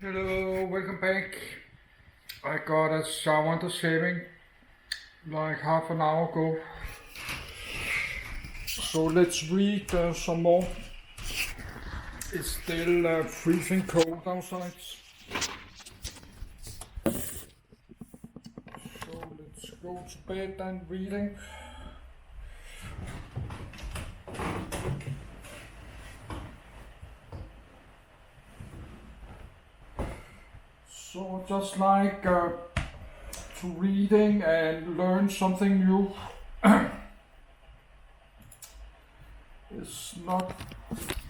Hello, welcome back. I got a shower and shaving like half an hour ago. So let's read some more. It's still freezing cold outside. So let's go to bed and reading. So just like to reading and learn something new. It's not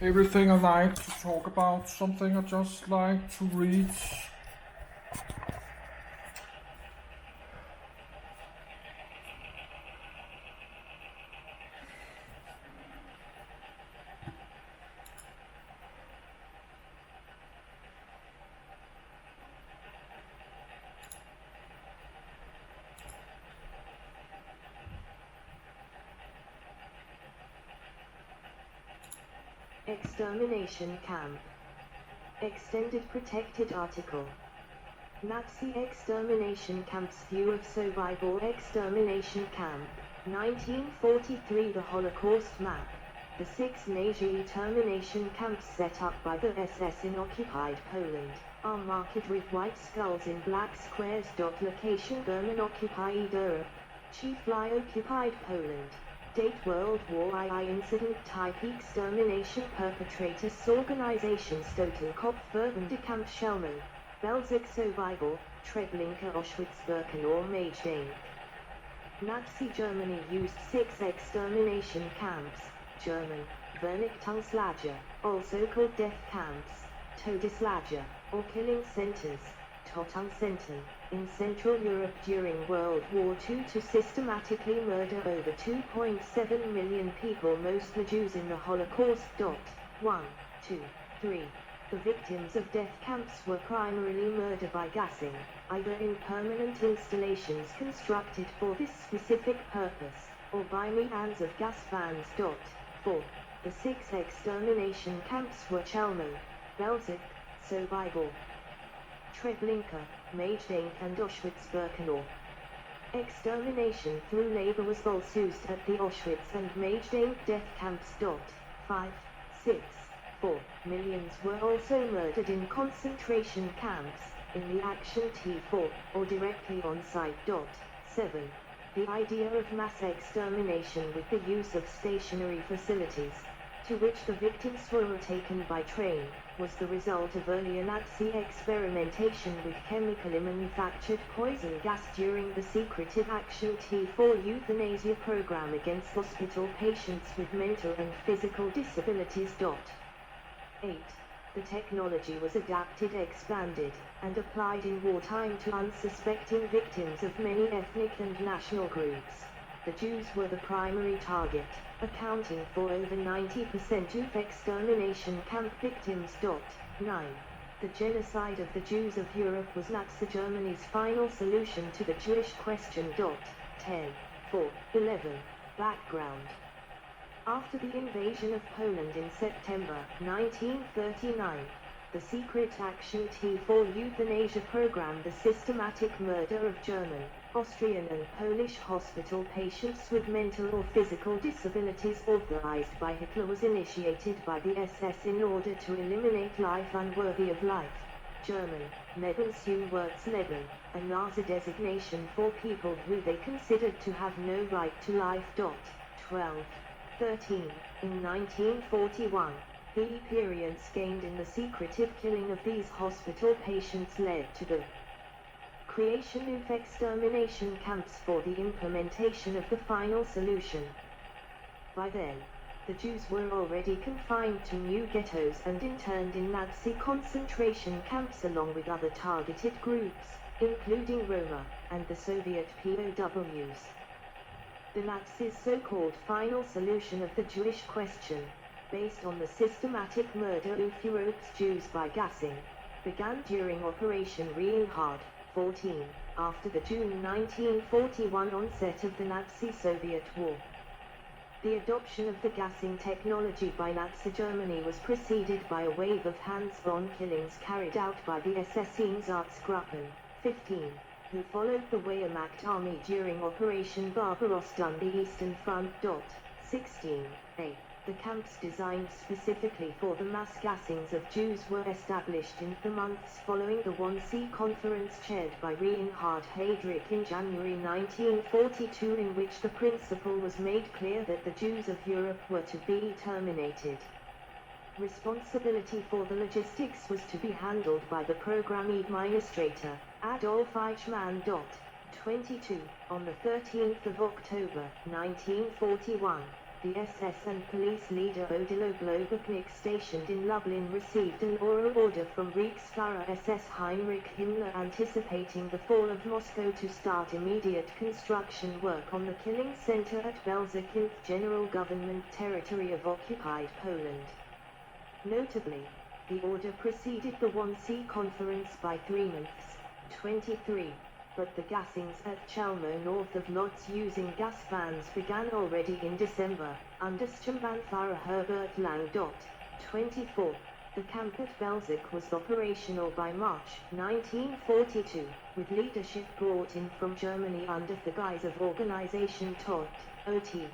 everything I like to talk about, something I just like to read. Extermination camp. Extended protected article. Nazi extermination camps view of survival. Extermination camp. 1943. The Holocaust map. The 6 Nazi termination camps set up by the SS in occupied Poland are marked with white skulls in black squares. Location: German occupied Europe. Chiefly occupied Poland. Date: World War II. Incident type: extermination. Perpetrators: organizations: Totenkopf, Camp Schelmen, Belzec. Survival: Treblinka, Auschwitz-Birkenau, Majdanek. Nazi Germany used 6 extermination camps. German: Vernichtungslager, also called death camps, Todeslager, or killing centers, Tötungszentren, in Central Europe during World War II to systematically murder over 2.7 million people, mostly Jews, in the Holocaust. 1, 2, 3. The victims of death camps were primarily murdered by gassing, either in permanent installations constructed for this specific purpose, or by means of gas fans. 4. The 6 extermination camps were Chelmen, Belzec, Survival, Treblinka, Majdanek and Auschwitz-Birkenau. Extermination through labor was also used at the Auschwitz and Majdanek death camps. 5, 6, 4. Millions were also murdered in concentration camps, in the Action T4, or directly on site. 7. The idea of mass extermination with the use of stationary facilities, to which the victims were taken by train, was the result of earlier Nazi experimentation with chemically manufactured poison gas during the secretive Action T4 euthanasia program against hospital patients with mental and physical disabilities. 8. The technology was adapted, expanded, and applied in wartime to unsuspecting victims of many ethnic and national groups. The Jews were the primary target, accounting for over 90% of extermination camp victims. 9. The genocide of the Jews of Europe was Nazi Germany's final solution to the Jewish question. 10. 4. 11. Background. After the invasion of Poland in September 1939, the secret Action T4 euthanasia program, the systematic murder of German, Austrian and Polish hospital patients with mental or physical disabilities authorized by Hitler, was initiated by the SS in order to eliminate life unworthy of life. German, Lebenswertsleben, a Nazi designation for people who they considered to have no right to life. 12. 13. In 1941, the experience gained in the secretive killing of these hospital patients led to the creation of extermination camps for the implementation of the final solution. By then, the Jews were already confined to new ghettos and interned in Nazi concentration camps along with other targeted groups, including Roma, and the Soviet POWs. The Nazis' so-called final solution of the Jewish question, based on the systematic murder of Europe's Jews by gassing, began during Operation Reinhard 14, after the June 1941 onset of the Nazi-Soviet War. The adoption of the gassing technology by Nazi Germany was preceded by a wave of hands-on killings carried out by the SS Einsatzgruppen 15, who followed the Wehrmacht army during Operation Barbarossa on the Eastern Front. 16a. The camps designed specifically for the mass gassings of Jews were established in the months following the 1C conference chaired by Reinhard Heydrich in January 1942, in which the principle was made clear that the Jews of Europe were to be terminated. Responsibility for the logistics was to be handled by the program administrator, Adolf Eichmann. 22. On the 13th of October, 1941, the SS and police leader Odilo Globoknik, stationed in Lublin, received an oral order from Reichsführer SS Heinrich Himmler anticipating the fall of Moscow to start immediate construction work on the killing center at Belzec in the general government territory of occupied Poland. Notably, the order preceded the 1C conference by 3 months. 23. But the gassings at Chelmo north of Lodz using gas vans began already in December, under Sturmbannführer Herbert Lang. 24. The camp at Belzec was operational by March 1942, with leadership brought in from Germany under the guise of Organization Todt, OT.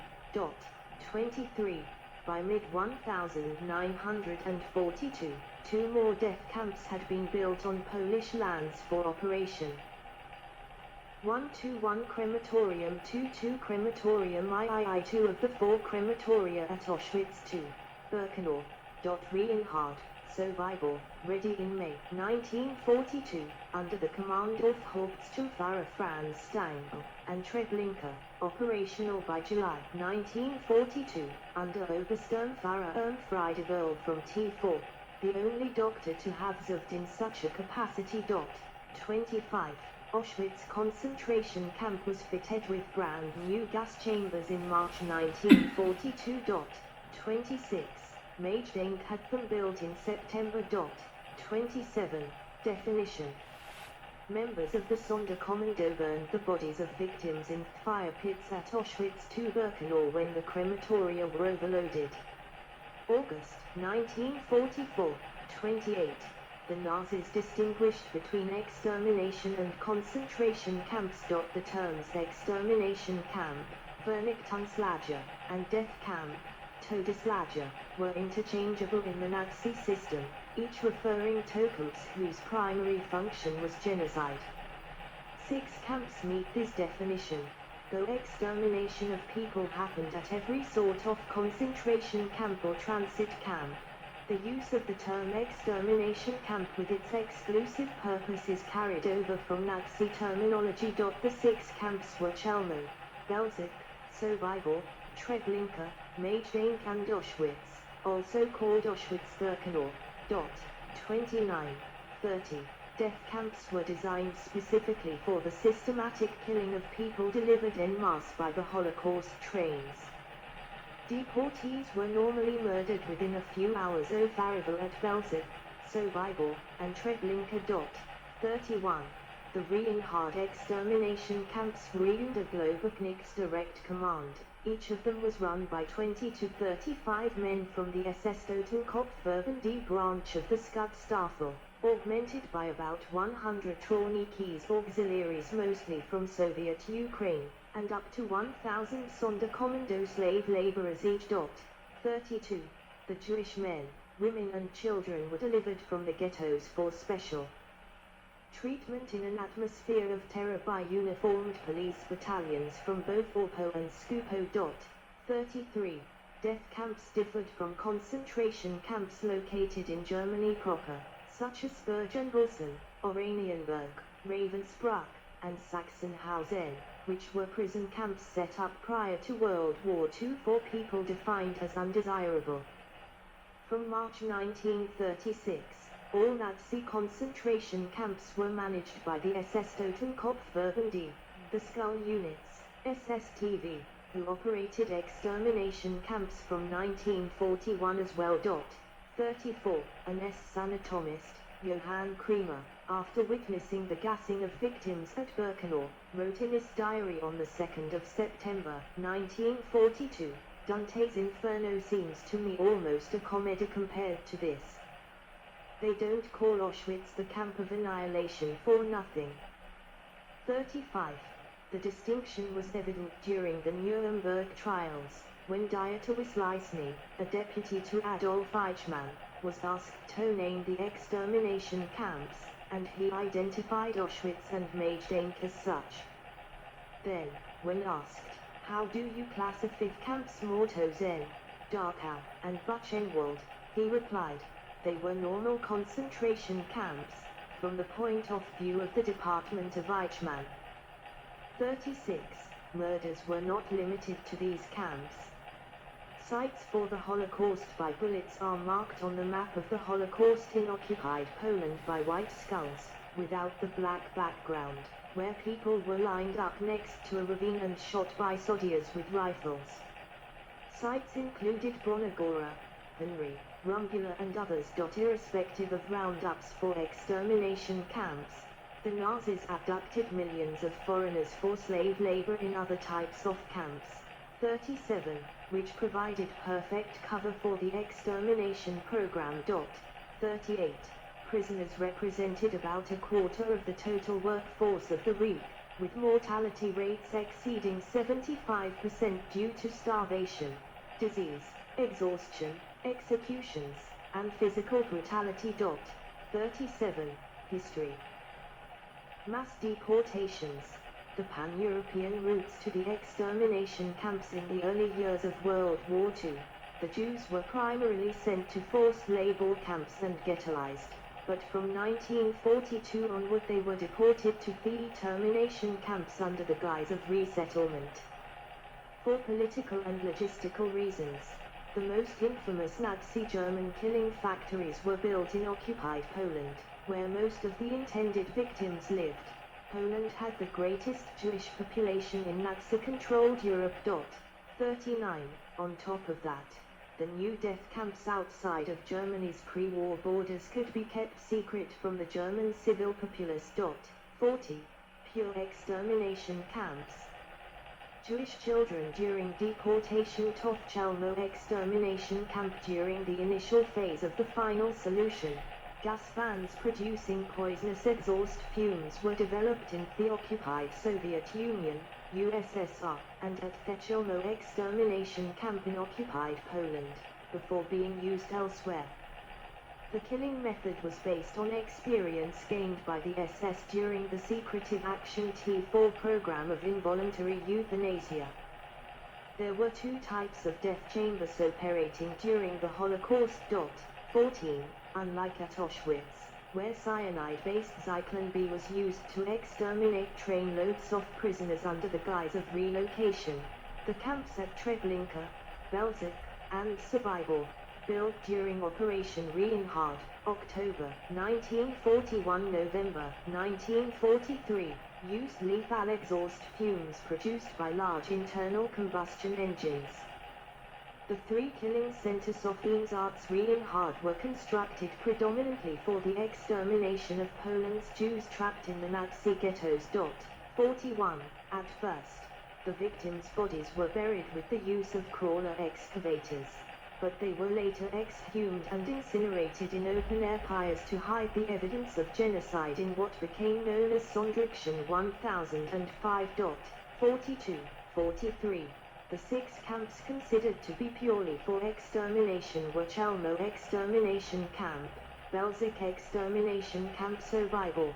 23. By mid-1942, 2 more death camps had been built on Polish lands for operation. 121 Crematorium 22 Crematorium III 2 of the 4 crematoria at Auschwitz II, Birkenau. Reinhard, so Bible, ready in May 1942, under the command of Hauptsturmführer Franz Stangl, and Treblinka, operational by July 1942, under Obersturmführer Friedeberg from T4, the only doctor to have served in such a capacity. 25. Auschwitz concentration camp was fitted with brand new gas chambers in March 1942. 26. Majdanek had them built in September. 27. Definition. Members of the Sonderkommando burned the bodies of victims in fire pits at Auschwitz II Birkenau when the crematoria were overloaded. August 1944. 28. The Nazis distinguished between extermination and concentration camps. The terms extermination camp, Vernichtungslager, and death camp, Todeslager, were interchangeable in the Nazi system, each referring to camps whose primary function was genocide. 6 camps meet this definition, though extermination of people happened at every sort of concentration camp or transit camp. The use of the term extermination camp with its exclusive purpose is carried over from Nazi terminology. The 6 camps were Chelmo, Belzec, Sobibor, Treblinka, Majdanek and Auschwitz, also called Auschwitz-Birkenau. 29. 30. Death camps were designed specifically for the systematic killing of people delivered en masse by the Holocaust trains. Deportees were normally murdered within a few hours of arrival at Belzec, Sobibor, and Treblinka. 31. The Reinhard extermination camps were under Globoknik's direct command. Each of them was run by 20 to 35 men from the SS Totenkopfverband branch of the Scudstaffel, augmented by about 100 Traunikis auxiliaries mostly from Soviet Ukraine, and up to 1,000 Sonderkommando slave laborers each. 32. The Jewish men, women and children were delivered from the ghettos for special treatment in an atmosphere of terror by uniformed police battalions from both Orpo and Skupo. 33. Death camps differed from concentration camps located in Germany proper, such as Bergen-Belsen, Oranienburg, Ravensbrück, and Sachsenhausen, which were prison camps set up prior to World War II for people defined as undesirable. From March 1936, all Nazi concentration camps were managed by the SS Totenkopfverband, the Skull Units, SSTV, who operated extermination camps from 1941 as well. 34. An SS anatomist, Johann Kremer, after witnessing the gassing of victims at Birkenau, wrote in his diary on the 2nd of September 1942, Dante's Inferno seems to me almost a comedy compared to this. They don't call Auschwitz the camp of annihilation for nothing. 35. The distinction was evident during the Nuremberg trials, when Dieter Wisliesny, a deputy to Adolf Eichmann, was asked to name the extermination camps, and he identified Auschwitz and Majdanek as such. Then, when asked, how do you classify camps Mauthausen, Dachau, and Buchenwald, he replied, they were normal concentration camps, from the point of view of the department of Eichmann. 36. Murders were not limited to these camps. Sites for the Holocaust by bullets are marked on the map of the Holocaust in occupied Poland by white skulls, without the black background, where people were lined up next to a ravine and shot by soldiers with rifles. Sites included Bronagora, Henry, Rumbula and others. Irrespective of roundups for extermination camps, the Nazis abducted millions of foreigners for slave labor in other types of camps. 37, which provided perfect cover for the extermination program. 38. Prisoners represented about a quarter of the total workforce of the Reich, with mortality rates exceeding 75% due to starvation, disease, exhaustion, executions, and physical brutality. 37. History. Mass deportations. The pan-European routes to the extermination camps in the early years of World War II. The Jews were primarily sent to forced labor camps and ghettoized, but from 1942 onward they were deported to pre-termination camps under the guise of resettlement. For political and logistical reasons, the most infamous Nazi German killing factories were built in occupied Poland, where most of the intended victims lived. Poland had the greatest Jewish population in Nazi-controlled Europe. 39. On top of that, the new death camps outside of Germany's pre-war borders could be kept secret from the German civil populace. 40. Pure extermination camps. Jewish children during deportation to Chelmno extermination camp. During the initial phase of the final solution, gas fans producing poisonous exhaust fumes were developed in the occupied Soviet Union, USSR, and at the Chelmno extermination camp in occupied Poland, before being used elsewhere. The killing method was based on experience gained by the SS during the secretive Action T4 program of involuntary euthanasia. There were two types of death chambers operating during the Holocaust. 14. Unlike at Auschwitz, where cyanide-based Zyklon B was used to exterminate trainloads of prisoners under the guise of relocation, the camps at Treblinka, Belzec, and Sobibor, built during Operation Reinhard, October 1941–November 1943, used lethal exhaust fumes produced by large internal combustion engines. The three killing centers of Einsatz Reinhard were constructed predominantly for the extermination of Poland's Jews trapped in the Nazi ghettos. 41. At first, the victims' bodies were buried with the use of crawler excavators, but they were later exhumed and incinerated in open-air pyres to hide the evidence of genocide in what became known as Sonderreaktion 1005. 42. 43. The six camps considered to be purely for extermination were Chelmno Extermination Camp, Belzec Extermination Camp, Sobibor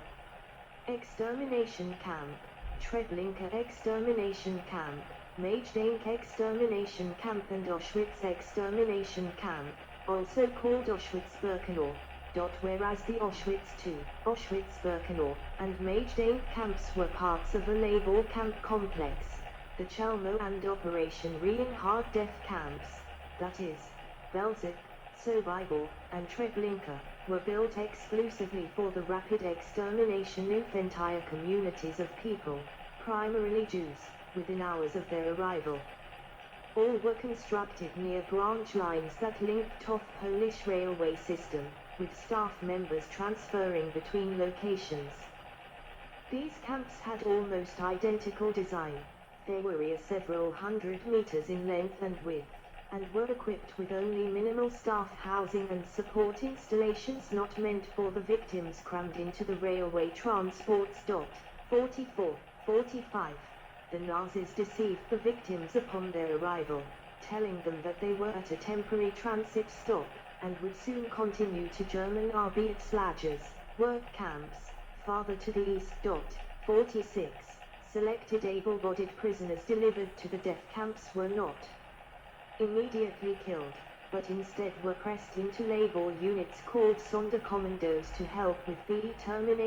Extermination Camp, Treblinka Extermination Camp, Majdanek Extermination Camp and Auschwitz Extermination Camp, also called Auschwitz-Birkenau. Whereas the Auschwitz II, Auschwitz-Birkenau, and Majdanek camps were parts of a labor camp complex, the Chelmno and Operation Reinhard death camps, that is, Belzec, Sobibor, and Treblinka, were built exclusively for the rapid extermination of entire communities of people, primarily Jews, within hours of their arrival. All were constructed near branch lines that linked off Polish railway system, with staff members transferring between locations. These camps had almost identical design. They were several hundred meters in length and width, and were equipped with only minimal staff housing and support installations not meant for the victims crammed into the railway transports. 44, 45. The Nazis deceived the victims upon their arrival, telling them that they were at a temporary transit stop, and would soon continue to German Arbeitslagers, work camps, farther to the east. 46. Selected able-bodied prisoners delivered to the death camps were not immediately killed, but instead were pressed into labor units called Sonderkommandos to help with the termination